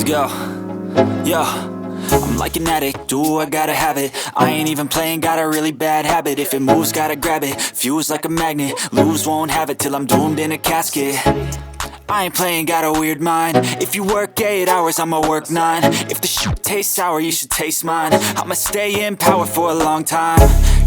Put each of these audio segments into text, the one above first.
Let's go. Yo, I'm like an addict, do I gotta have it. I ain't even playing, got a really bad habit. If it moves, gotta grab it, fuse like a magnet. Lose, won't have it till I'm doomed in a casket. I ain't playing, got a weird mind. If you work 8 hours, I'ma work 9. If the shit tastes sour, you should taste mine. I'ma stay in power for a long time.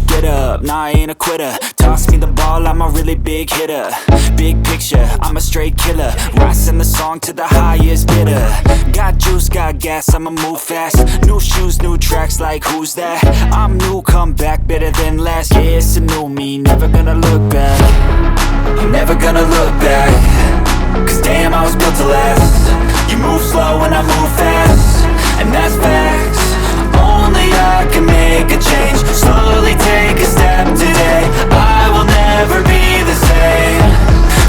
Get up, nah, I ain't a quitter. Toss me the ball, I'm a really big hitter. Big picture, I'm a straight killer. Rising the song to the highest bidder. Got juice, got gas, I'ma move fast. New shoes, new tracks, like who's that? I'm new, come back, better than last. Yeah, it's a new me, never gonna look back. I'm never gonna look back. Cause damn, I was built to last. You move slow and I move fast, and that's facts. Only I can make a change. Slowly take a step today. I will never be the same.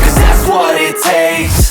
Cause that's what it takes.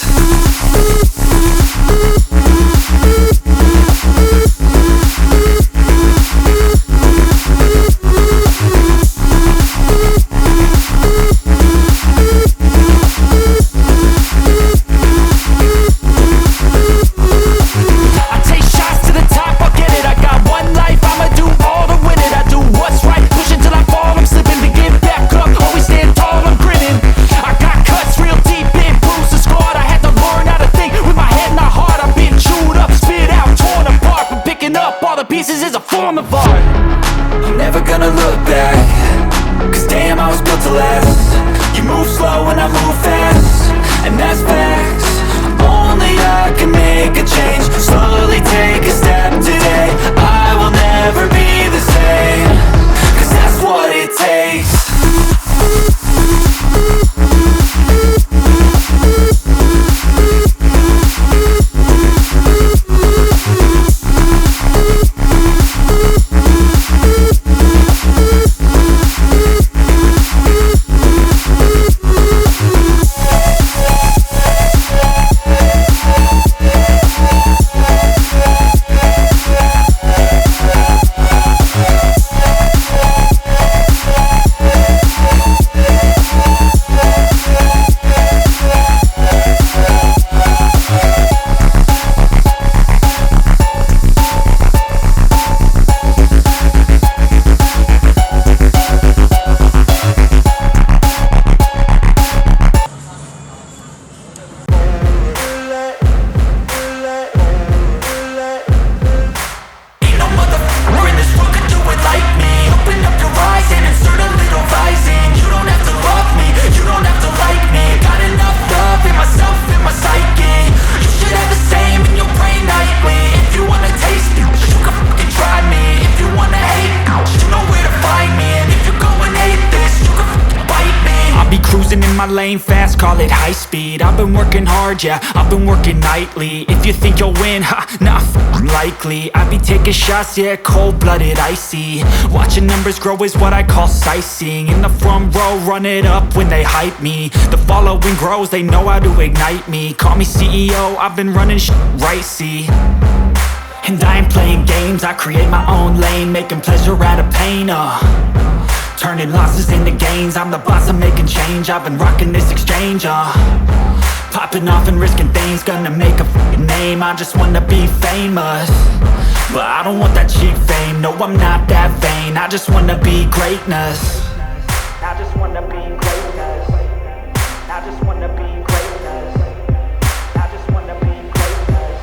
Pieces is a form of art. I'm never gonna look back. Cause damn, I was built to last. You move slow and I move fast, and that's facts. Only I can make a change. Slowly take a step today. I will never be the same. Cause that's what it takes. My lane fast, call it high speed. I've been working hard, yeah, I've been working nightly. If you think you'll win, ha, nah, likely. I be taking shots, yeah, cold-blooded, icy. Watching numbers grow is what I call sightseeing. In the front row, run it up when they hype me. The following grows, they know how to ignite me. Call me CEO, I've been running right, see. And I ain't playing games, I create my own lane, making pleasure out of pain, turning losses into gains. I'm the boss, I'm making change. I've been rocking this exchange, popping off and risking things. Gonna make a f***ing name. I just wanna be famous, but I don't want that cheap fame. No, I'm not that vain. I just wanna be greatness. I just wanna be greatness. I just wanna be greatness. I just wanna be greatness.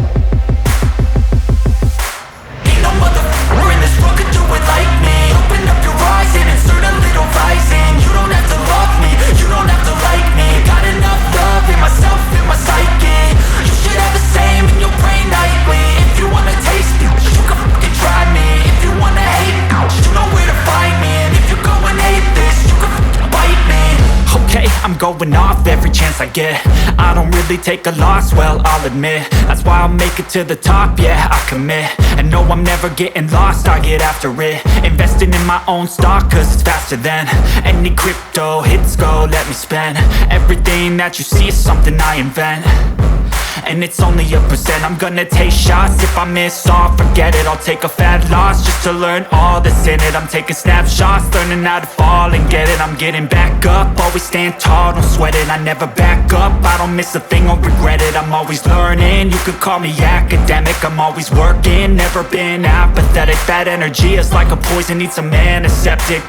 Ain't no motherfucker in this world could do it like me. Open up your eyes and insert a little rising. You don't have to love me, you don't have to like me. Got enough love in myself, in my psyche. You should have the same in your brain nightly. If you wanna taste me, you can fucking try me. If you wanna hate, you know where to find me. And if you go and hate this, you can fucking bite me. Okay, I'm going off every chance I get. I don't really take a loss, well, I'll admit. That's why I'll make it to the top, yeah, I commit. And no, I'm never getting lost, I get after it. Investing in my own stock, cause it's faster than any crypto hits go, let me spend. Everything that you see is something I invent. and it's only a percent. I'm gonna take shots, if I miss all, forget it. I'll take a fat loss just to learn all that's in it. I'm taking snapshots, learning how to fall and get it. I'm getting back up, always stand tall, don't sweat it. I never back up, I don't miss a thing, I'll regret it. I'm always learning, you could call me academic. I'm always working, never been apathetic. That energy is like a poison, needs a antiseptic.